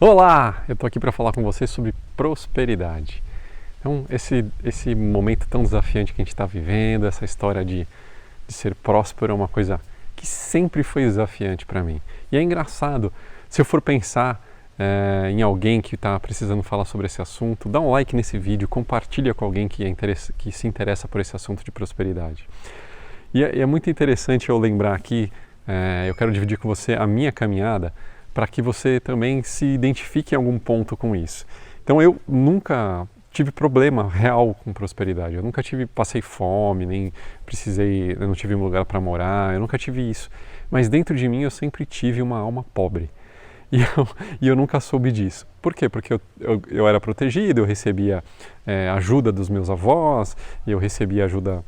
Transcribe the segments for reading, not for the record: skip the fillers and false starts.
Olá! Eu estou aqui para falar com você sobre prosperidade. Então, esse momento tão desafiante que a gente está vivendo, essa história de ser próspero é uma coisa que sempre foi desafiante para mim. E é engraçado, se eu for pensar em alguém que está precisando falar sobre esse assunto, dá um like nesse vídeo, compartilha com alguém que se interessa por esse assunto de prosperidade. E é muito interessante eu lembrar aqui, eu quero dividir com você a minha caminhada, para que você também se identifique em algum ponto com isso. Então eu nunca tive problema real com prosperidade, eu nunca passei fome, nem eu não tive um lugar para morar, eu nunca tive isso. Mas dentro de mim eu sempre tive uma alma pobre. E eu nunca soube disso. Por quê? Porque eu era protegido, eu recebia ajuda dos meus avós, eu recebia ajuda,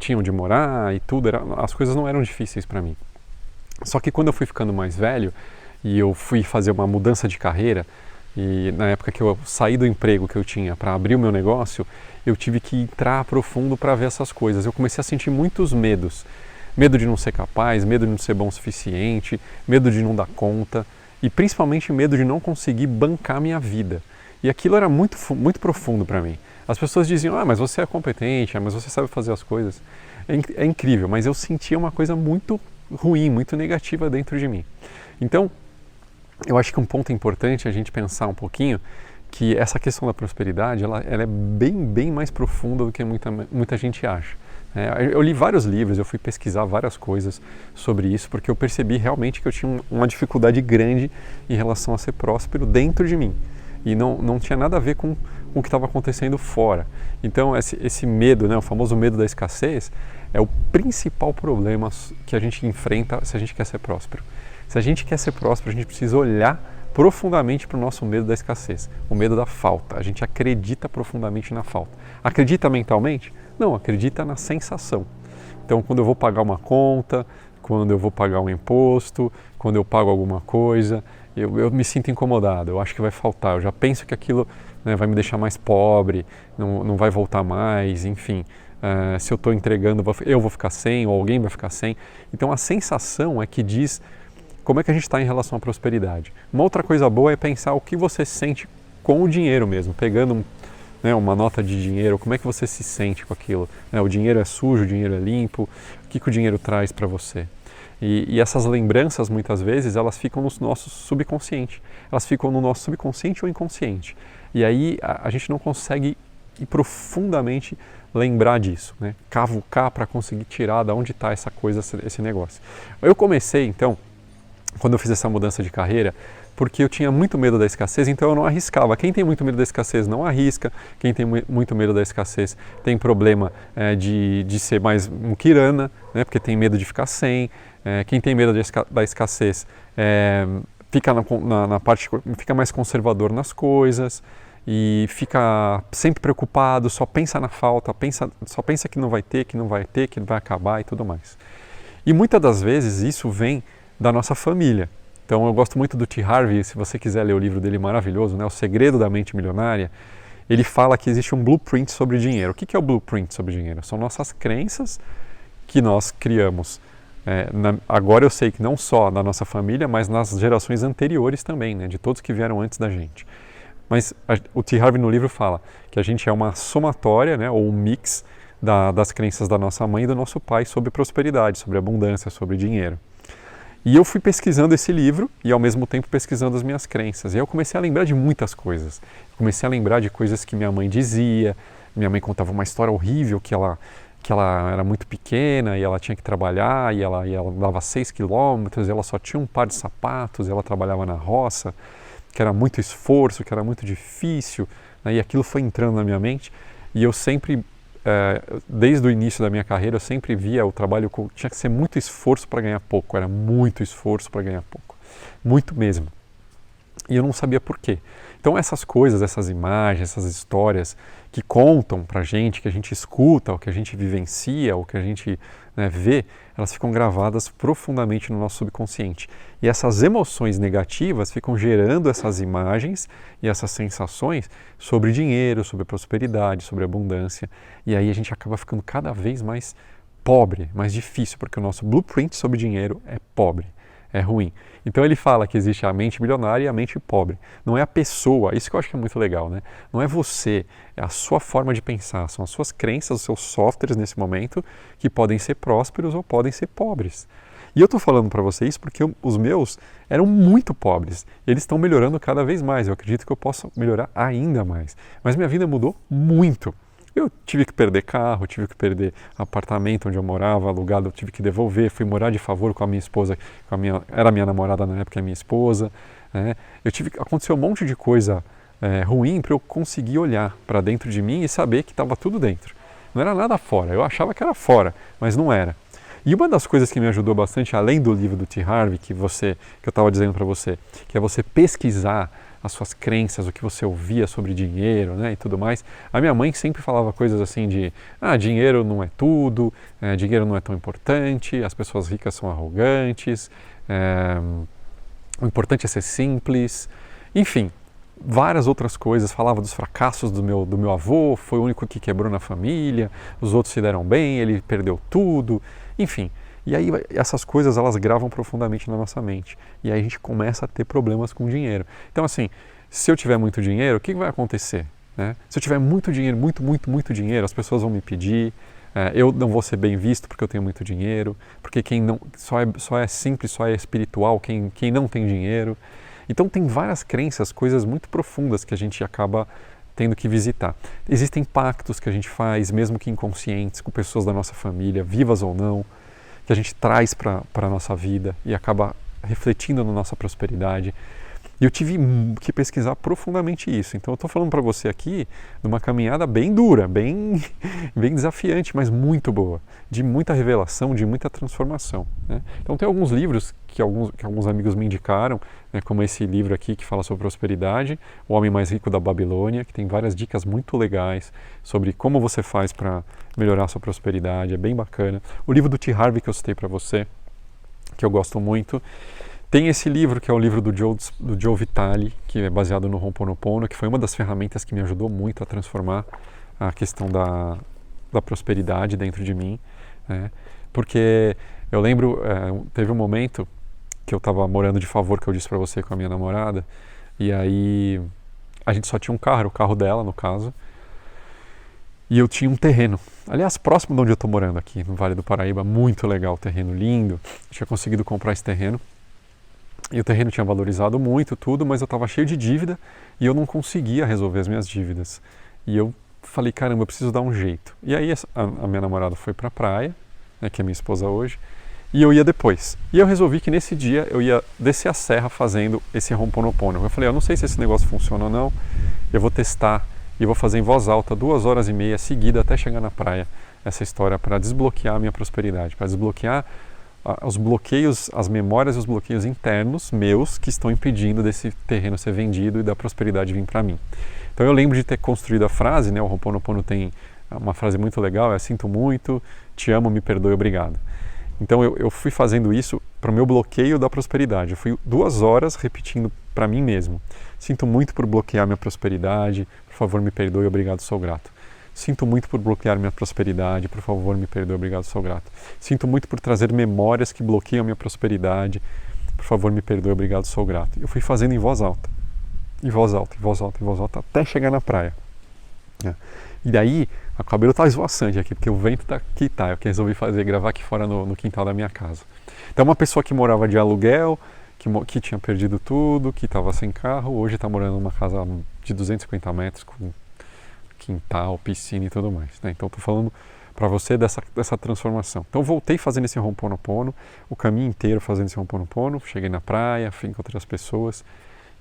tinha onde morar e tudo, as coisas não eram difíceis para mim. Só que quando eu fui ficando mais velho, e eu fui fazer uma mudança de carreira, e na época que eu saí do emprego que eu tinha para abrir o meu negócio, eu tive que entrar profundo para ver essas coisas. Eu comecei a sentir muitos medos. Medo de não ser capaz, medo de não ser bom o suficiente, medo de não dar conta e principalmente medo de não conseguir bancar minha vida. E aquilo era muito, muito profundo para mim. As pessoas diziam, mas você é competente, mas você sabe fazer as coisas. É incrível, mas eu sentia uma coisa muito ruim, muito negativa dentro de mim. Então, eu acho que um ponto importante é a gente pensar um pouquinho que essa questão da prosperidade, ela é bem mais profunda do que muita gente acha. Eu li vários livros, eu fui pesquisar várias coisas sobre isso, porque eu percebi realmente que eu tinha uma dificuldade grande em relação a ser próspero dentro de mim. E não tinha nada a ver com o que estava acontecendo fora. Então esse medo, o famoso medo da escassez, é o principal problema que a gente enfrenta se a gente quer ser próspero. Se a gente quer ser próspero, a gente precisa olhar profundamente para o nosso medo da escassez, o medo da falta. A gente acredita profundamente na falta. Acredita mentalmente? Não, acredita na sensação. Então, quando eu vou pagar uma conta, quando eu vou pagar um imposto, quando eu pago alguma coisa, eu me sinto incomodado, eu acho que vai faltar, eu já penso que aquilo vai me deixar mais pobre, não vai voltar mais, enfim. Se eu estou entregando, eu vou ficar sem, ou alguém vai ficar sem. Então, a sensação é que diz como é que a gente está em relação à prosperidade. Uma outra coisa boa é pensar o que você sente com o dinheiro mesmo, pegando uma nota de dinheiro, como é que você se sente com aquilo? O dinheiro é sujo, o dinheiro é limpo, o que o dinheiro traz para você? E essas lembranças, muitas vezes, elas ficam no nosso subconsciente. Elas ficam no nosso subconsciente ou inconsciente. E aí a gente não consegue ir profundamente lembrar disso, cavucar para conseguir tirar de onde está essa coisa, esse negócio. Eu comecei, então, quando eu fiz essa mudança de carreira, porque eu tinha muito medo da escassez, então eu não arriscava. Quem tem muito medo da escassez não arrisca, quem tem muito medo da escassez tem problema de ser mais muquirana, porque tem medo de ficar sem. Quem tem medo da escassez fica na parte, fica mais conservador nas coisas e fica sempre preocupado, só pensa na falta, só pensa que não vai ter, que vai acabar e tudo mais. E muitas das vezes isso vem da nossa família. Então eu gosto muito do T. Harvey, se você quiser ler o livro dele maravilhoso, O Segredo da Mente Milionária, ele fala que existe um blueprint sobre dinheiro. O que é o blueprint sobre dinheiro? São nossas crenças que nós criamos. Agora eu sei que não só da nossa família, mas nas gerações anteriores também, de todos que vieram antes da gente. Mas o T. Harvey no livro fala que a gente é uma somatória, ou um mix das crenças da nossa mãe e do nosso pai sobre prosperidade, sobre abundância, sobre dinheiro. E eu fui pesquisando esse livro e ao mesmo tempo pesquisando as minhas crenças. E aí eu comecei a lembrar de muitas coisas. Comecei a lembrar de coisas que minha mãe dizia. Minha mãe contava uma história horrível que ela era muito pequena e ela tinha que trabalhar e ela dava 6 quilômetros e ela só tinha um par de sapatos e ela trabalhava na roça, que era muito esforço, que era muito difícil. E aquilo foi entrando na minha mente e eu sempre, desde o início da minha carreira, eu sempre via o trabalho tinha que ser muito esforço para ganhar pouco, era muito esforço para ganhar pouco, muito mesmo. E eu não sabia por quê. Então essas coisas, essas imagens, essas histórias que contam pra gente, que a gente escuta, ou que a gente vivencia, ou que a gente vê, elas ficam gravadas profundamente no nosso subconsciente. E essas emoções negativas ficam gerando essas imagens e essas sensações sobre dinheiro, sobre prosperidade, sobre abundância. E aí a gente acaba ficando cada vez mais pobre, mais difícil, porque o nosso blueprint sobre dinheiro é pobre. é ruim. Então ele fala que existe a mente milionária e a mente pobre. Não é a pessoa, isso que eu acho que é muito legal, né? Não é você, é a sua forma de pensar, são as suas crenças, os seus softwares nesse momento que podem ser prósperos ou podem ser pobres. E eu estou falando para vocês porque os meus eram muito pobres. Eles estão melhorando cada vez mais. Eu acredito que eu possa melhorar ainda mais. Mas minha vida mudou muito. Eu tive que perder carro, tive que perder apartamento onde eu morava, alugado, eu tive que devolver. Fui morar de favor com a minha esposa, era minha namorada na época, é minha esposa. Né? Aconteceu um monte de coisa ruim para eu conseguir olhar para dentro de mim e saber que estava tudo dentro. Não era nada fora. Eu achava que era fora, mas não era. E uma das coisas que me ajudou bastante, além do livro do T. Harvey, que eu estava dizendo para você, que é você pesquisar as suas crenças, o que você ouvia sobre dinheiro, né, e tudo mais. A minha mãe sempre falava coisas assim de, dinheiro não é tudo, dinheiro não é tão importante, as pessoas ricas são arrogantes, o importante é ser simples, enfim. Várias outras coisas, falava dos fracassos do meu avô, foi o único que quebrou na família, os outros se deram bem, ele perdeu tudo, enfim. E aí essas coisas elas gravam profundamente na nossa mente e aí a gente começa a ter problemas com dinheiro. Então assim, se eu tiver muito dinheiro, o que vai acontecer? Né? Se eu tiver muito dinheiro, muito dinheiro, as pessoas vão me pedir, eu não vou ser bem visto porque eu tenho muito dinheiro, porque quem não só é simples, só é espiritual, quem não tem dinheiro. Então tem várias crenças, coisas muito profundas que a gente acaba tendo que visitar. Existem pactos que a gente faz, mesmo que inconscientes, com pessoas da nossa família, vivas ou não, que a gente traz para a nossa vida e acaba refletindo na nossa prosperidade. E eu tive que pesquisar profundamente isso. Então eu estou falando para você aqui de uma caminhada bem dura, bem desafiante, mas muito boa, de muita revelação, de muita transformação. Né? Então tem alguns livros que alguns amigos me indicaram, né, como esse livro aqui que fala sobre prosperidade, O Homem Mais Rico da Babilônia, que tem várias dicas muito legais sobre como você faz para melhorar a sua prosperidade, é bem bacana. O livro do T. Harvey que eu citei para você, que eu gosto muito. Tem esse livro, que é o livro do Joe Vitale, que é baseado no Ho'oponopono, que foi uma das ferramentas que me ajudou muito a transformar a questão da prosperidade dentro de mim. Né? Porque eu lembro, teve um momento que eu estava morando de favor, que eu disse para você, com a minha namorada, e aí a gente só tinha um carro, era o carro dela, no caso, e eu tinha um terreno. Aliás, próximo de onde eu estou morando aqui, no Vale do Paraíba, muito legal, terreno lindo. Eu tinha conseguido comprar esse terreno. E o terreno tinha valorizado muito, tudo, mas eu estava cheio de dívida e eu não conseguia resolver as minhas dívidas. E eu falei, caramba, eu preciso dar um jeito. E aí a minha namorada foi para a praia, né, que é minha esposa hoje, e eu ia depois. E eu resolvi que nesse dia eu ia descer a serra fazendo esse Ho'oponopono. Eu falei, eu não sei se esse negócio funciona ou não, eu vou testar e vou fazer em voz alta 2h30 seguida até chegar na praia essa história para desbloquear a minha prosperidade, para desbloquear os bloqueios, as memórias e os bloqueios internos meus que estão impedindo desse terreno ser vendido e da prosperidade vir para mim. Então eu lembro de ter construído a frase, né? O Ho'oponopono tem uma frase muito legal, sinto muito, te amo, me perdoe, obrigado. Então eu fui fazendo isso para o meu bloqueio da prosperidade. Eu fui 2 horas repetindo para mim mesmo. Sinto muito por bloquear minha prosperidade, por favor me perdoe, obrigado, sou grato. Sinto muito por bloquear minha prosperidade, por favor, me perdoe, obrigado, sou grato. Sinto muito por trazer memórias que bloqueiam minha prosperidade, por favor, me perdoe, obrigado, sou grato. Eu fui fazendo em voz alta, em voz alta, em voz alta, em voz alta, até chegar na praia. E daí, o cabelo tá esvoaçante aqui, porque o vento tá aqui, tá. Eu resolvi gravar aqui fora no quintal da minha casa. Então, uma pessoa que morava de aluguel, que tinha perdido tudo, que estava sem carro, hoje está morando numa casa de 250 metros, com quintal, piscina e tudo mais. Né? Então estou falando para você dessa transformação. Então voltei fazendo esse Ho'oponopono, o caminho inteiro fazendo esse Ho'oponopono, cheguei na praia, encontrei as pessoas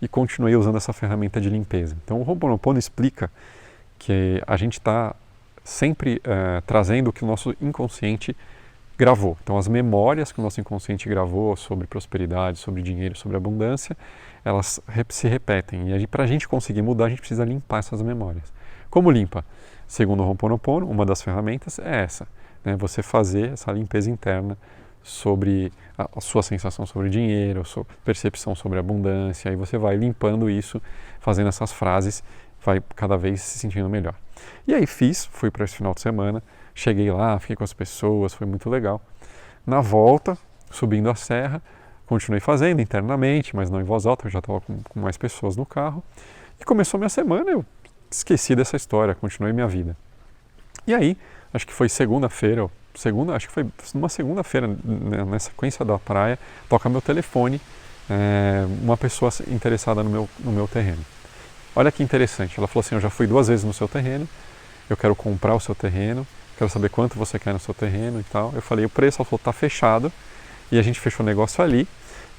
e continuei usando essa ferramenta de limpeza. Então o Ho'oponopono explica que a gente está sempre trazendo o que o nosso inconsciente gravou. Então as memórias que o nosso inconsciente gravou sobre prosperidade, sobre dinheiro, sobre abundância, elas se repetem. E para a gente conseguir mudar, a gente precisa limpar essas memórias. Como limpa? Segundo o Ho'oponopono, uma das ferramentas é essa, né? Você fazer essa limpeza interna sobre a sua sensação sobre dinheiro, a sua percepção sobre abundância, e você vai limpando isso, fazendo essas frases, vai cada vez se sentindo melhor. E aí fui para esse final de semana, cheguei lá, fiquei com as pessoas, foi muito legal. Na volta, subindo a serra, continuei fazendo internamente, mas não em voz alta, eu já estava com mais pessoas no carro. E começou minha semana, eu esqueci dessa história, continuei minha vida. E aí, acho que foi segunda-feira, acho que foi numa segunda-feira, na sequência da praia, toca meu telefone, uma pessoa interessada no meu terreno. Olha que interessante, ela falou assim, eu já fui 2 vezes no seu terreno, eu quero comprar o seu terreno, quero saber quanto você quer no seu terreno e tal. Eu falei o preço, ela falou, tá fechado, e a gente fechou o negócio ali,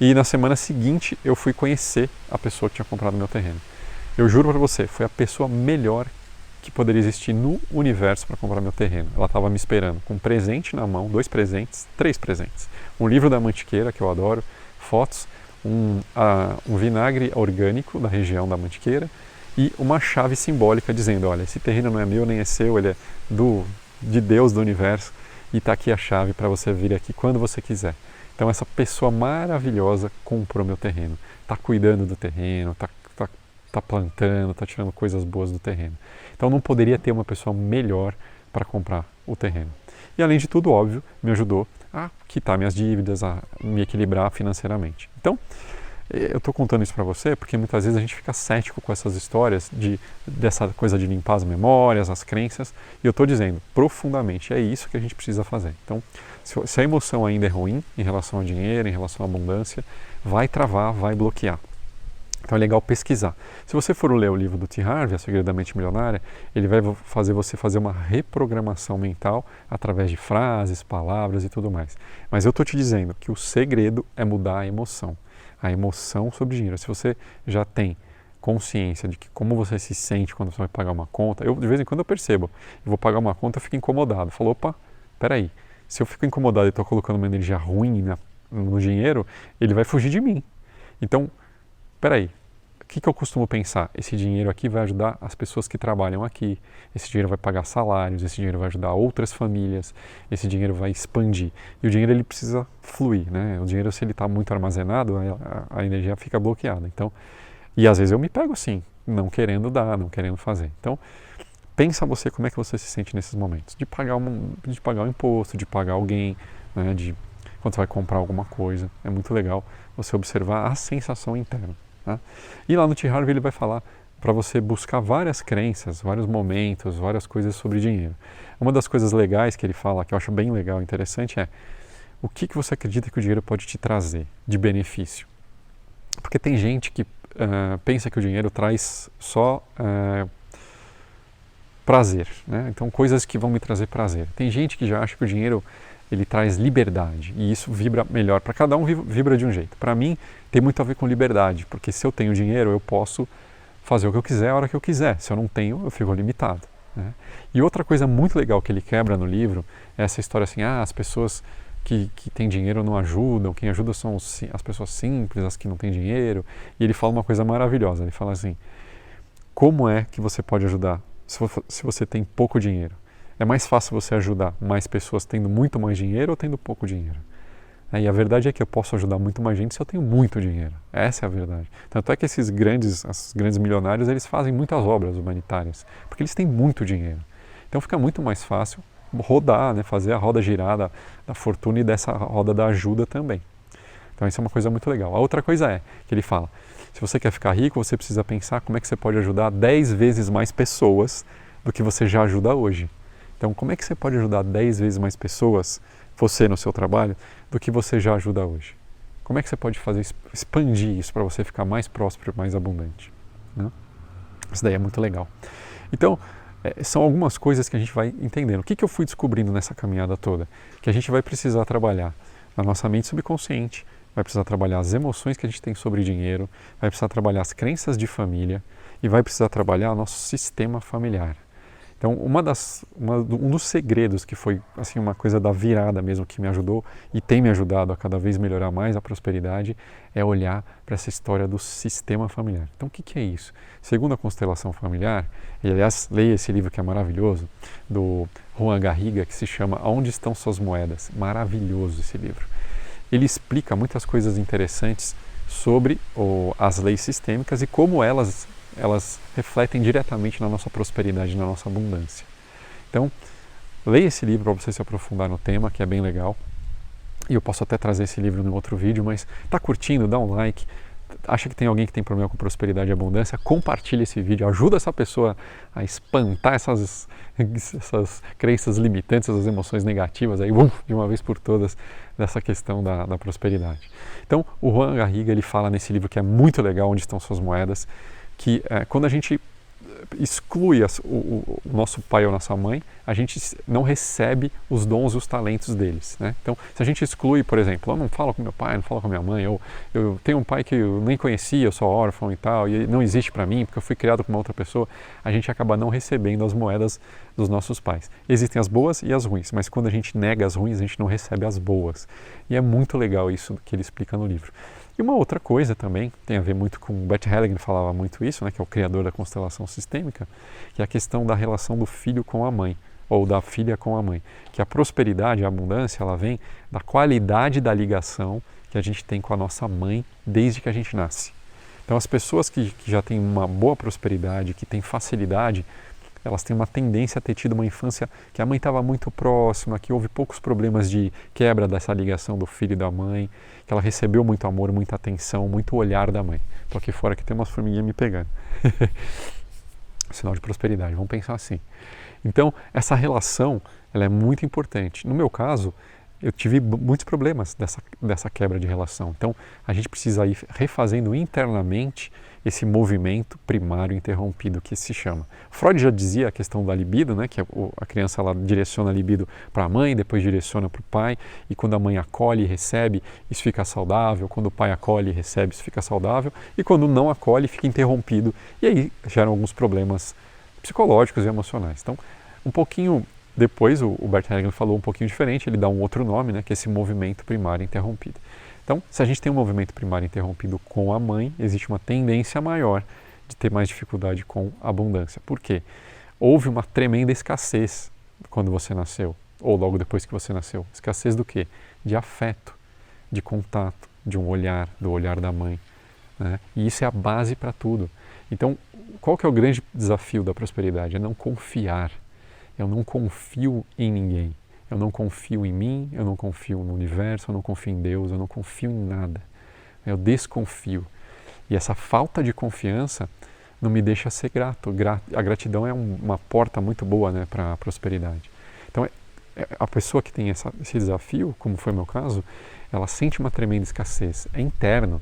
e na semana seguinte eu fui conhecer a pessoa que tinha comprado meu terreno. Eu juro para você, foi a pessoa melhor que poderia existir no universo para comprar meu terreno. Ela estava me esperando com um presente na mão, 2 presentes, 3 presentes. Um livro da Mantiqueira, que eu adoro, fotos, um vinagre orgânico da região da Mantiqueira e uma chave simbólica dizendo, olha, esse terreno não é meu nem é seu, ele é de Deus, do universo, e está aqui a chave para você vir aqui quando você quiser. Então essa pessoa maravilhosa comprou meu terreno, está cuidando do terreno, está plantando, está tirando coisas boas do terreno. Então não poderia ter uma pessoa melhor para comprar o terreno. E além de tudo, óbvio, me ajudou a quitar minhas dívidas, a me equilibrar financeiramente. Então, eu estou contando isso para você porque muitas vezes a gente fica cético com essas histórias dessa coisa de limpar as memórias, as crenças, e eu estou dizendo profundamente, é isso que a gente precisa fazer. Então, se a emoção ainda é ruim em relação ao dinheiro, em relação à abundância, vai travar, vai bloquear. Então é legal pesquisar. Se você for ler o livro do T. Harv, A Segredo da Mente Milionária, ele vai fazer você fazer uma reprogramação mental através de frases, palavras e tudo mais. Mas eu estou te dizendo que o segredo é mudar a emoção sobre dinheiro. Se você já tem consciência de que como você se sente quando você vai pagar uma conta, de vez em quando eu percebo, eu vou pagar uma conta, eu fico incomodado. Falo, opa, peraí, se eu fico incomodado e estou colocando uma energia ruim no dinheiro, ele vai fugir de mim. Então, peraí, o que eu costumo pensar? Esse dinheiro aqui vai ajudar as pessoas que trabalham aqui, esse dinheiro vai pagar salários, esse dinheiro vai ajudar outras famílias, esse dinheiro vai expandir. E o dinheiro ele precisa fluir, né? O dinheiro, se ele está muito armazenado, a energia fica bloqueada. Então, e às vezes eu me pego assim, não querendo dar, não querendo fazer. Então, pensa você como é que você se sente nesses momentos, de pagar um imposto, de pagar alguém, né? Quando você vai comprar alguma coisa. É muito legal você observar a sensação interna. Né? E lá no T. Harv ele vai falar para você buscar várias crenças, vários momentos, várias coisas sobre dinheiro. Uma das coisas legais que ele fala, que eu acho bem legal e interessante, é o que você acredita que o dinheiro pode te trazer de benefício. Porque tem gente que pensa que o dinheiro traz só prazer, né? Então coisas que vão me trazer prazer. Tem gente que já acha que o dinheiro ele traz liberdade e isso vibra melhor. Para cada um vibra de um jeito. Para mim tem muito a ver com liberdade, porque se eu tenho dinheiro eu posso fazer o que eu quiser a hora que eu quiser. Se eu não tenho, eu fico limitado. Né? E outra coisa muito legal que ele quebra no livro é essa história assim, as pessoas que têm dinheiro não ajudam, quem ajuda são as pessoas simples, as que não têm dinheiro. E ele fala uma coisa maravilhosa, ele fala assim, como é que você pode ajudar se você tem pouco dinheiro? É mais fácil você ajudar mais pessoas tendo muito mais dinheiro ou tendo pouco dinheiro? E a verdade é que eu posso ajudar muito mais gente se eu tenho muito dinheiro. Essa é a verdade. Tanto é que esses grandes milionários, eles fazem muitas obras humanitárias, porque eles têm muito dinheiro. Então fica muito mais fácil rodar, né, fazer a roda girar da fortuna e dessa roda da ajuda também. Então isso é uma coisa muito legal. A outra coisa é que ele fala, se você quer ficar rico, você precisa pensar como é que você pode ajudar 10 vezes mais pessoas do que você já ajuda hoje. Então, como é que você pode ajudar 10 vezes mais pessoas, você no seu trabalho, do que você já ajuda hoje? Como é que você pode expandir isso para você ficar mais próspero, mais abundante? Né? Isso daí é muito legal. Então, são algumas coisas que a gente vai entendendo. O que eu fui descobrindo nessa caminhada toda? Que a gente vai precisar trabalhar na nossa mente subconsciente, vai precisar trabalhar as emoções que a gente tem sobre dinheiro, vai precisar trabalhar as crenças de família e vai precisar trabalhar o nosso sistema familiar. Então, um dos segredos que foi assim uma coisa da virada mesmo que me ajudou e tem me ajudado a cada vez melhorar mais a prosperidade é olhar para essa história do sistema familiar. Então, o que é isso? Segundo a constelação familiar, e aliás, leia esse livro que é maravilhoso, do Juan Garriga, que se chama Aonde Estão Suas Moedas? Maravilhoso esse livro. Ele explica muitas coisas interessantes sobre as leis sistêmicas e como elas refletem diretamente na nossa prosperidade, na nossa abundância. Então, leia esse livro para você se aprofundar no tema, que é bem legal. e eu posso até trazer esse livro no outro vídeo, mas está curtindo, dá um like, acha que tem alguém que tem problema com prosperidade e abundância, compartilha esse vídeo, ajuda essa pessoa a espantar essas crenças limitantes, essas emoções negativas aí, de uma vez por todas, dessa questão da prosperidade. Então, o Juan Garriga, ele fala nesse livro que é muito legal, Onde Estão Suas Moedas, que quando a gente exclui o nosso pai ou nossa mãe, a gente não recebe os dons e os talentos deles, né? Então, se a gente exclui, por exemplo, eu não falo com meu pai, não falo com minha mãe, ou eu tenho um pai que eu nem conhecia, eu sou órfão e tal, e ele não existe para mim porque eu fui criado com uma outra pessoa, a gente acaba não recebendo as moedas dos nossos pais. Existem as boas e as ruins, mas quando a gente nega as ruins, a gente não recebe as boas. E é muito legal isso que ele explica no livro. E uma outra coisa também, tem a ver muito com, Bert Hellinger falava muito isso, né, que é o criador da constelação sistêmica, que é a questão da relação do filho com a mãe, ou da filha com a mãe. Que a prosperidade, a abundância, ela vem da qualidade da ligação que a gente tem com a nossa mãe desde que a gente nasce. Então as pessoas que já têm uma boa prosperidade, que têm facilidade, elas têm uma tendência a ter tido uma infância que a mãe estava muito próxima, que houve poucos problemas de quebra dessa ligação do filho e da mãe, que ela recebeu muito amor, muita atenção, muito olhar da mãe. Estou aqui fora que tem umas formiguinhas me pegando. Sinal de prosperidade, vamos pensar assim. Então, essa relação, ela é muito importante. No meu caso, eu tive muitos problemas dessa quebra de relação. Então, a gente precisa ir refazendo internamente esse movimento primário interrompido que se chama. Freud já dizia a questão da libido, né, que a criança ela direciona a libido para a mãe, depois direciona para o pai, e quando a mãe acolhe e recebe, isso fica saudável, quando o pai acolhe e recebe, isso fica saudável, e quando não acolhe, fica interrompido, e aí geram alguns problemas psicológicos e emocionais. Então, um pouquinho depois, o Bert Hellinger falou um pouquinho diferente, ele dá um outro nome, né, que é esse movimento primário interrompido. Então, se a gente tem um movimento primário interrompido com a mãe, existe uma tendência maior de ter mais dificuldade com a abundância. Por quê? Houve uma tremenda escassez quando você nasceu, ou logo depois que você nasceu. Escassez do quê? De afeto, de contato, de um olhar, do olhar da mãe, né? E isso é a base para tudo. Então, qual que é o grande desafio da prosperidade? É não confiar. Eu não confio em ninguém. Eu não confio em mim, eu não confio no universo, eu não confio em Deus, eu não confio em nada. Eu desconfio. E essa falta de confiança não me deixa ser grato. A gratidão é uma porta muito boa, né, para a prosperidade. Então, a pessoa que tem esse desafio, como foi o meu caso, ela sente uma tremenda escassez. É interno.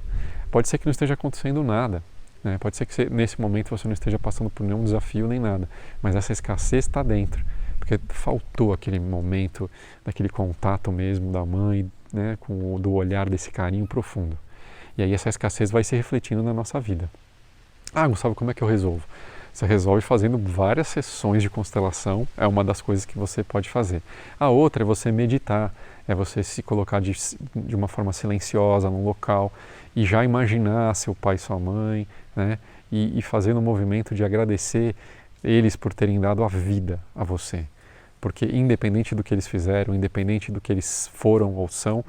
Pode ser que não esteja acontecendo nada. Né? Pode ser que nesse momento você não esteja passando por nenhum desafio nem nada. Mas essa escassez está dentro. Porque faltou aquele momento, daquele contato mesmo da mãe, né, do olhar, desse carinho profundo. E aí essa escassez vai se refletindo na nossa vida. Ah, Gustavo, como é que eu resolvo? Você resolve fazendo várias sessões de constelação, é uma das coisas que você pode fazer. A outra é você meditar, é você se colocar de uma forma silenciosa num local e já imaginar seu pai e sua mãe, né, e fazendo um movimento de agradecer eles por terem dado a vida a você. Porque independente do que eles fizeram, independente do que eles foram ou são,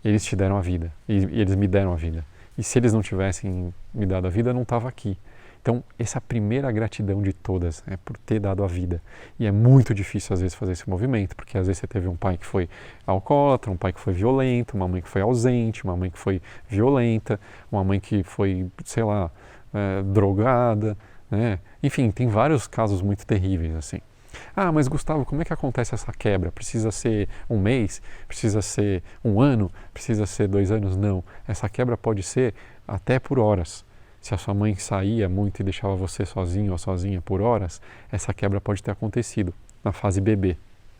eles te deram a vida e eles me deram a vida. E se eles não tivessem me dado a vida, eu não estava aqui. Então, essa é a primeira gratidão de todas, é por ter dado a vida. E é muito difícil, às vezes, fazer esse movimento, porque às vezes você teve um pai que foi alcoólatra, um pai que foi violento, uma mãe que foi ausente, uma mãe que foi violenta, uma mãe que foi, sei lá, drogada, né? Enfim, tem vários casos muito terríveis, assim. Ah, mas Gustavo, como é que acontece essa quebra? Precisa ser um mês? Precisa ser um ano? Precisa ser 2 anos? Não. Essa quebra pode ser até por horas. Se a sua mãe saía muito e deixava você sozinho ou sozinha por horas, essa quebra pode ter acontecido na fase bebê,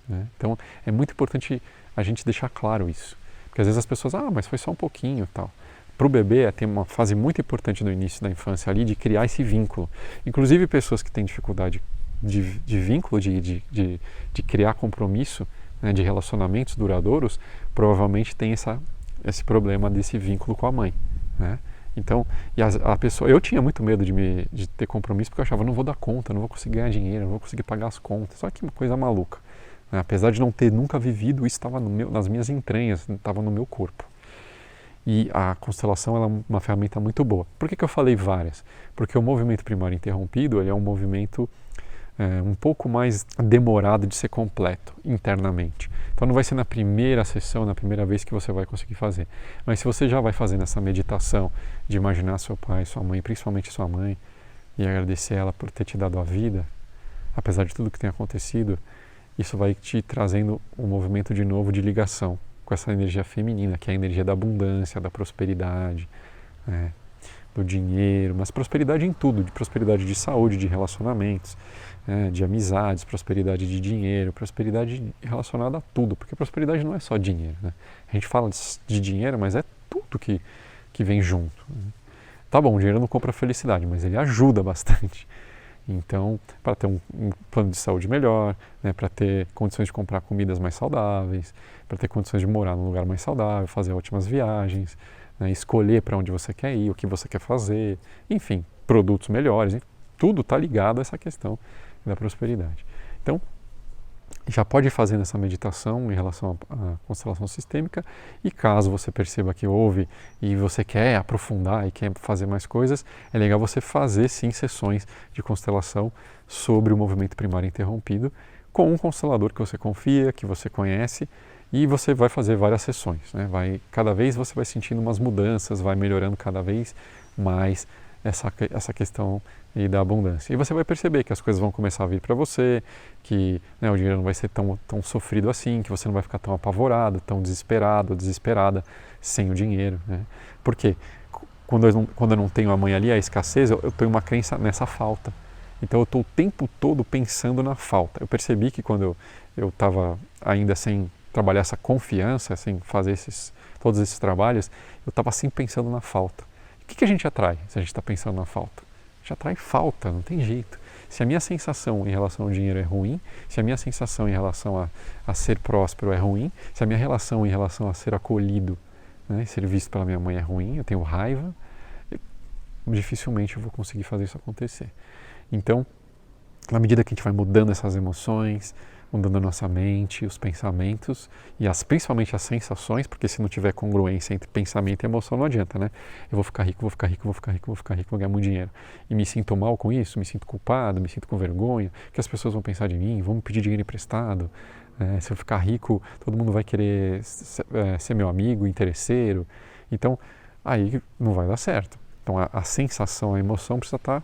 né? Então, é muito importante a gente deixar claro isso. Porque às vezes as pessoas, mas foi só um pouquinho e tal. Para o bebê, tem uma fase muito importante no início da infância ali de criar esse vínculo. Inclusive pessoas que têm dificuldade de vínculo, de criar compromisso, né, de relacionamentos duradouros, provavelmente tem esse problema desse vínculo com a mãe, né? Então, a pessoa, eu tinha muito medo de ter compromisso porque eu achava, não vou dar conta, não vou conseguir ganhar dinheiro, não vou conseguir pagar as contas. Olha que coisa maluca, né? Apesar de não ter nunca vivido, isso estava nas minhas entranhas, estava no meu corpo. E a constelação ela é uma ferramenta muito boa. Por que eu falei várias? Porque o movimento primário interrompido ele é um movimento um pouco mais demorado de ser completo internamente. Então não vai ser na primeira sessão, na primeira vez que você vai conseguir fazer. Mas se você já vai fazendo essa meditação de imaginar seu pai, sua mãe, principalmente sua mãe, e agradecer ela por ter te dado a vida, apesar de tudo que tem acontecido, isso vai te trazendo um movimento de novo de ligação com essa energia feminina, que é a energia da abundância, da prosperidade, do dinheiro, mas prosperidade em tudo, de prosperidade de saúde, de relacionamentos, de amizades, prosperidade de dinheiro, prosperidade relacionada a tudo, porque prosperidade não é só dinheiro, né? A gente fala de dinheiro, mas é tudo que vem junto, né? Tá bom, o dinheiro não compra felicidade, mas ele ajuda bastante. Então, para ter um plano de saúde melhor, né, para ter condições de comprar comidas mais saudáveis, para ter condições de morar num lugar mais saudável, fazer ótimas viagens, né, escolher para onde você quer ir, o que você quer fazer, enfim, produtos melhores, hein? Tudo está ligado a essa questão da prosperidade. Então, já pode fazer essa meditação em relação à constelação sistêmica, e caso você perceba que houve e você quer aprofundar e quer fazer mais coisas, é legal você fazer sim sessões de constelação sobre o movimento primário interrompido com um constelador que você confia, que você conhece, e você vai fazer várias sessões, né? Cada vez você vai sentindo umas mudanças, vai melhorando cada vez mais essa questão da abundância. E você vai perceber que as coisas vão começar a vir para você, que, né, o dinheiro não vai ser tão sofrido assim, que você não vai ficar tão apavorado, tão desesperado, desesperada sem o dinheiro, né? Porque quando eu não tenho a mãe ali, a escassez, eu tenho uma crença nessa falta. Então eu estou o tempo todo pensando na falta. Eu percebi que quando eu estava ainda sem trabalhar essa confiança, sem fazer todos esses trabalhos, eu estava sempre pensando na falta. O que a gente atrai se a gente está pensando na falta? A gente atrai falta, não tem jeito. Se a minha sensação em relação ao dinheiro é ruim, se a minha sensação em relação a ser próspero é ruim, se a minha relação em relação a ser acolhido, né, ser visto pela minha mãe é ruim, eu tenho raiva, dificilmente eu vou conseguir fazer isso acontecer. Então, na medida que a gente vai mudando essas emoções, mudando a nossa mente, os pensamentos e principalmente as sensações, porque se não tiver congruência entre pensamento e emoção não adianta, né? Eu vou ficar rico, vou ficar rico, vou ficar rico, vou ficar rico, vou ganhar muito dinheiro. E me sinto mal com isso, me sinto culpado, me sinto com vergonha, que as pessoas vão pensar de mim, vão me pedir dinheiro emprestado. Se eu ficar rico, todo mundo vai querer ser meu amigo, interesseiro. Então, aí não vai dar certo. Então, a sensação, a emoção precisa estar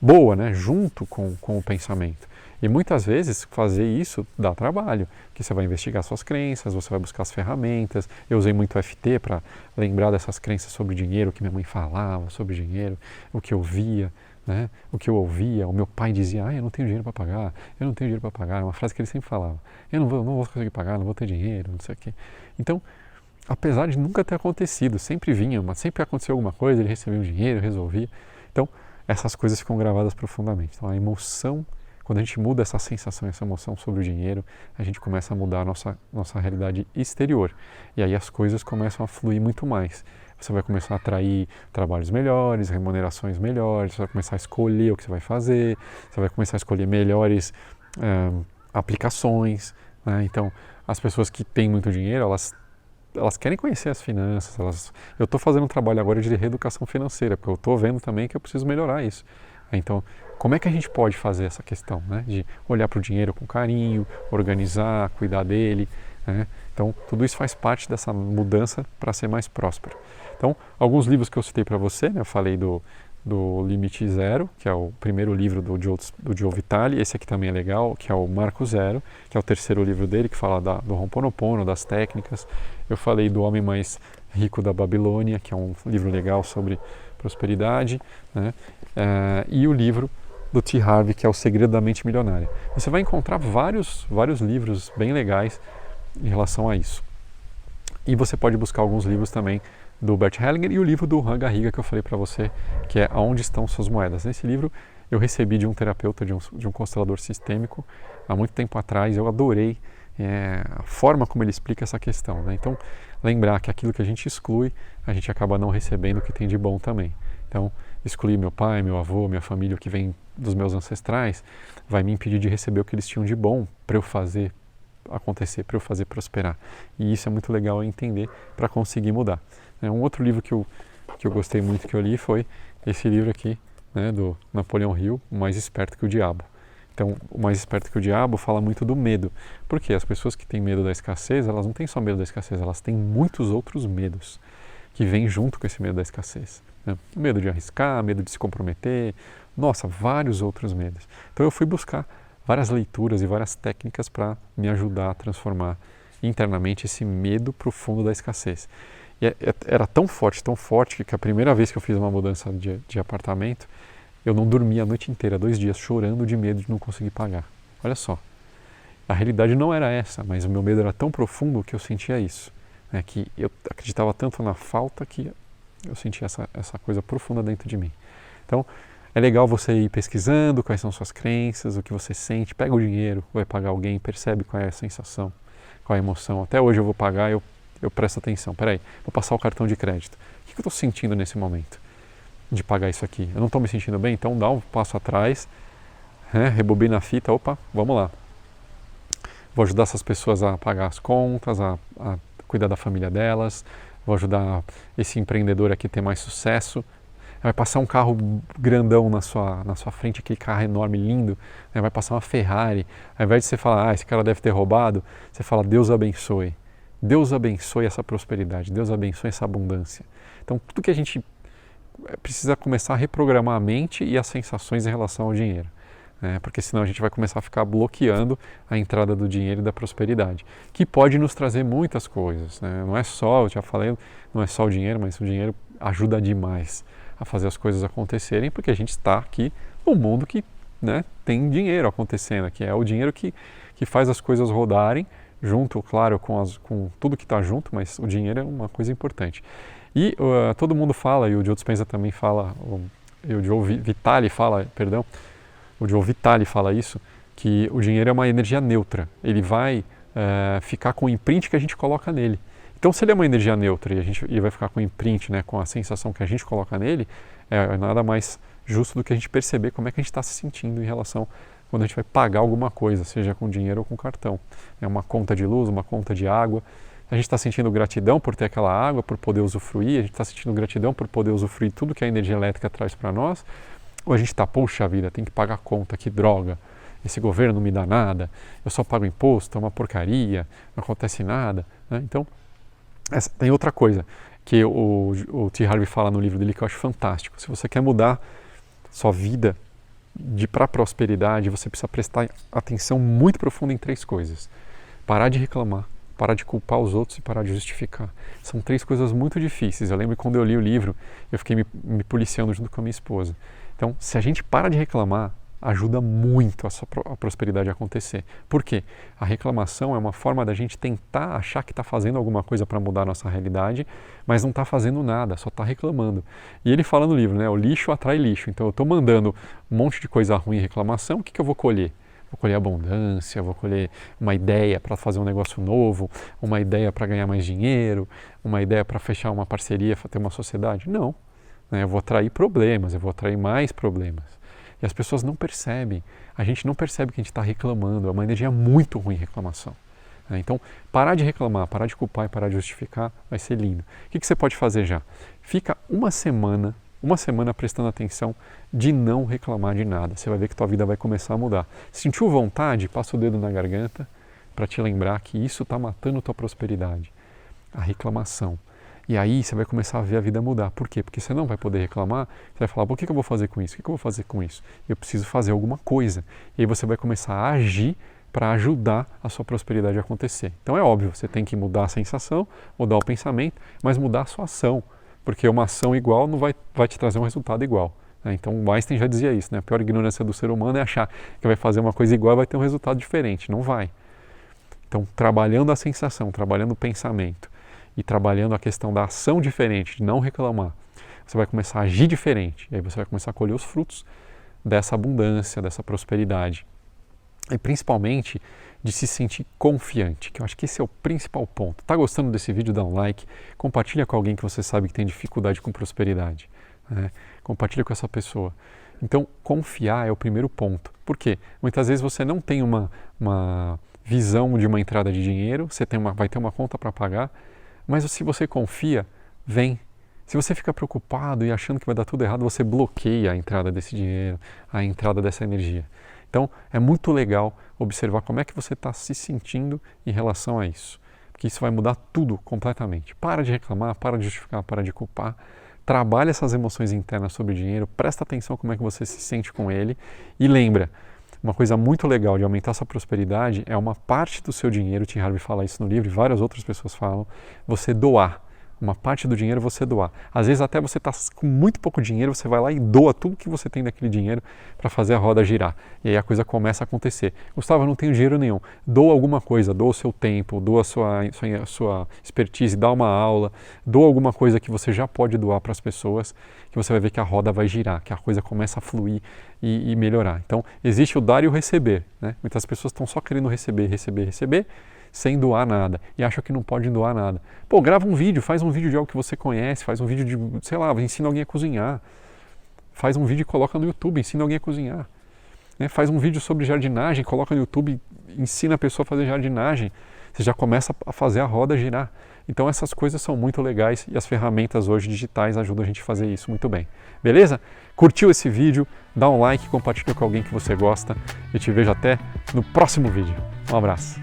boa, né? Junto com o pensamento. E muitas vezes fazer isso dá trabalho, porque você vai investigar suas crenças, você vai buscar as ferramentas. Eu usei muito o FT para lembrar dessas crenças sobre dinheiro, o que minha mãe falava sobre dinheiro, o que eu via, né? O que eu ouvia. O meu pai dizia, eu não tenho dinheiro para pagar, eu não tenho dinheiro para pagar. É uma frase que ele sempre falava, eu não vou conseguir pagar, não vou ter dinheiro, não sei o quê. Então, apesar de nunca ter acontecido, sempre vinha, mas sempre aconteceu alguma coisa, ele recebia um dinheiro, resolvia. Então, essas coisas ficam gravadas profundamente. Então, a emoção, quando a gente muda essa sensação, essa emoção sobre o dinheiro, a gente começa a mudar a nossa realidade exterior. E aí as coisas começam a fluir muito mais. Você vai começar a atrair trabalhos melhores, remunerações melhores, você vai começar a escolher o que você vai fazer, você vai começar a escolher melhores aplicações, né? Então, as pessoas que têm muito dinheiro, elas querem conhecer as finanças. Eu estou fazendo um trabalho agora de reeducação financeira, porque eu estou vendo também que eu preciso melhorar isso. Então, como é que a gente pode fazer essa questão, né, de olhar para o dinheiro com carinho, organizar, cuidar dele, né? Então, tudo isso faz parte dessa mudança para ser mais próspero. Então, alguns livros que eu citei para você, né, eu falei do Limite Zero, que é o primeiro livro do Joe Vitale. Esse aqui também é legal, que é o Marco Zero, que é o terceiro livro dele, que fala do Ho'oponopono, das técnicas. Eu falei do Homem Mais Rico da Babilônia, que é um livro legal sobre prosperidade, né? E o livro do T. Harvey, que é O Segredo da Mente Milionária. Você vai encontrar vários livros bem legais em relação a isso. E você pode buscar alguns livros também do Bert Hellinger e o livro do Han Garriga que eu falei para você, que é Aonde Estão Suas Moedas. Nesse livro eu recebi de um terapeuta, de um constelador sistêmico, há muito tempo atrás. Eu adorei a forma como ele explica essa questão, né? Então, lembrar que aquilo que a gente exclui, a gente acaba não recebendo o que tem de bom também. Então, excluir meu pai, meu avô, minha família, o que vem dos meus ancestrais, vai me impedir de receber o que eles tinham de bom para eu fazer acontecer, para eu fazer prosperar. E isso é muito legal entender para conseguir mudar. Um outro livro que eu gostei muito, que eu li, foi esse livro aqui, né, do Napoleão Hill, O Mais Esperto que o Diabo. Então, o mais esperto que o diabo fala muito do medo. Porque as pessoas que têm medo da escassez, elas não têm só medo da escassez, elas têm muitos outros medos que vêm junto com esse medo da escassez. Né? Medo de arriscar, medo de se comprometer, nossa, vários outros medos. Então eu fui buscar várias leituras e várias técnicas para me ajudar a transformar internamente esse medo profundo da escassez. E era tão forte, que a primeira vez que eu fiz uma mudança de apartamento, eu não dormia a noite inteira, 2 dias, chorando de medo de não conseguir pagar. Olha só, a realidade não era essa, mas o meu medo era tão profundo que eu sentia isso. Né, que eu acreditava tanto na falta que eu sentia essa coisa profunda dentro de mim. Então, é legal você ir pesquisando quais são suas crenças, o que você sente, pega o dinheiro, vai pagar alguém, percebe qual é a sensação, qual é a emoção. Até hoje eu vou pagar, eu presto atenção. Peraí, vou passar o cartão de crédito. O que eu estou sentindo nesse momento de pagar isso aqui? Eu não estou me sentindo bem? Então dá um passo atrás, rebobina a fita, opa, vamos lá. Vou ajudar essas pessoas a pagar as contas, a cuidar da família delas, vou ajudar esse empreendedor aqui a ter mais sucesso. Vai passar um carro grandão na sua frente, aquele carro enorme, lindo, né? Vai passar uma Ferrari. Ao invés de você falar, esse cara deve ter roubado, você fala, Deus abençoe. Deus abençoe essa prosperidade, Deus abençoe essa abundância. Então, tudo que a gente precisa começar a reprogramar a mente e as sensações em relação ao dinheiro. Porque senão a gente vai começar a ficar bloqueando a entrada do dinheiro e da prosperidade, que pode nos trazer muitas coisas. Né? Não é só, eu já falei, não é só o dinheiro, mas o dinheiro ajuda demais a fazer as coisas acontecerem, porque a gente está aqui num mundo que, né, tem dinheiro acontecendo, que é o dinheiro que faz as coisas rodarem, junto, claro, com tudo que está junto, mas o dinheiro é uma coisa importante. E todo mundo fala, e o Joe Dispenza também fala, e o Joe Vitale fala, perdão, o Joe Vitale fala isso, que o dinheiro é uma energia neutra, ele vai ficar com o imprint que a gente coloca nele. Então, se ele é uma energia neutra e vai ficar com o imprint, né, com a sensação que a gente coloca nele, é nada mais justo do que a gente perceber como é que a gente está se sentindo em relação quando a gente vai pagar alguma coisa, seja com dinheiro ou com cartão. É uma conta de luz, uma conta de água. A gente está sentindo gratidão por ter aquela água, por poder usufruir, a gente está sentindo gratidão por poder usufruir tudo que a energia elétrica traz para nós, ou a gente está, poxa vida, tem que pagar conta, que droga, esse governo não me dá nada, eu só pago imposto, é uma porcaria, não acontece nada. Né? Então, tem outra coisa que o T. Harvey fala no livro dele que eu acho fantástico. Se você quer mudar sua vida para a prosperidade, você precisa prestar atenção muito profunda em 3 coisas. Parar de reclamar, parar de culpar os outros e parar de justificar. São 3 coisas muito difíceis. Eu lembro que quando eu li o livro, eu fiquei me policiando junto com a minha esposa. Então, se a gente para de reclamar, ajuda muito a prosperidade a acontecer. Por quê? A reclamação é uma forma da gente tentar achar que está fazendo alguma coisa para mudar a nossa realidade, mas não está fazendo nada, só está reclamando. E ele fala no livro, né? O lixo atrai lixo. Então eu estou mandando um monte de coisa ruim em reclamação, o que eu vou colher? Vou colher abundância, vou colher uma ideia para fazer um negócio novo, uma ideia para ganhar mais dinheiro, uma ideia para fechar uma parceria, para ter uma sociedade? Não. Eu vou atrair problemas, eu vou atrair mais problemas. E as pessoas não percebem, a gente não percebe que a gente está reclamando, é uma energia muito ruim reclamação. Então, parar de reclamar, parar de culpar e parar de justificar vai ser lindo. O que você pode fazer já? Fica uma semana prestando atenção de não reclamar de nada. Você vai ver que tua vida vai começar a mudar. Sentiu vontade? Passa o dedo na garganta para te lembrar que isso está matando tua prosperidade. A reclamação. E aí você vai começar a ver a vida mudar. Por quê? Porque você não vai poder reclamar, você vai falar, o que eu vou fazer com isso? O que eu vou fazer com isso? Eu preciso fazer alguma coisa. E aí você vai começar a agir para ajudar a sua prosperidade a acontecer. Então é óbvio, você tem que mudar a sensação, mudar o pensamento, mas mudar a sua ação. Porque uma ação igual não vai te trazer um resultado igual. Então o Einstein já dizia isso, né? A pior ignorância do ser humano é achar que vai fazer uma coisa igual e vai ter um resultado diferente. Não vai. Então, trabalhando a sensação, trabalhando o pensamento, e trabalhando a questão da ação diferente, de não reclamar, você vai começar a agir diferente, e aí você vai começar a colher os frutos dessa abundância, dessa prosperidade. E principalmente de se sentir confiante, que eu acho que esse é o principal ponto. Está gostando desse vídeo? Dá um like, compartilha com alguém que você sabe que tem dificuldade com prosperidade. Compartilha com essa pessoa. Então, confiar é o primeiro ponto. Por quê? Muitas vezes você não tem uma visão de uma entrada de dinheiro, você vai ter uma conta para pagar, mas se você confia, vem. Se você fica preocupado e achando que vai dar tudo errado, você bloqueia a entrada desse dinheiro, a entrada dessa energia. Então é muito legal observar como é que você está se sentindo em relação a isso, porque isso vai mudar tudo completamente. Para de reclamar, para de justificar, para de culpar. Trabalha essas emoções internas sobre o dinheiro, presta atenção como é que você se sente com ele e lembra, uma coisa muito legal de aumentar sua prosperidade é uma parte do seu dinheiro, Tim Harvey fala isso no livro e várias outras pessoas falam, você doar. Uma parte do dinheiro você doar. Às vezes até você está com muito pouco dinheiro, você vai lá e doa tudo que você tem daquele dinheiro para fazer a roda girar. E aí a coisa começa a acontecer. Gustavo, eu não tenho dinheiro nenhum. Doa alguma coisa, doa o seu tempo, doa a sua expertise, dá uma aula, doa alguma coisa que você já pode doar para as pessoas, que você vai ver que a roda vai girar, que a coisa começa a fluir e melhorar. Então, existe o dar e o receber, né? Muitas pessoas estão só querendo receber, receber, receber, sem doar nada, e acham que não pode doar nada. Pô, grava um vídeo, faz um vídeo de algo que você conhece, faz um vídeo de, sei lá, ensina alguém a cozinhar. Faz um vídeo e coloca no YouTube, ensina alguém a cozinhar. Né? Faz um vídeo sobre jardinagem, coloca no YouTube, ensina a pessoa a fazer jardinagem. Você já começa a fazer a roda girar. Então essas coisas são muito legais e as ferramentas hoje digitais ajudam a gente a fazer isso muito bem. Beleza? Curtiu esse vídeo? Dá um like, compartilha com alguém que você gosta. Eu te vejo até no próximo vídeo. Um abraço.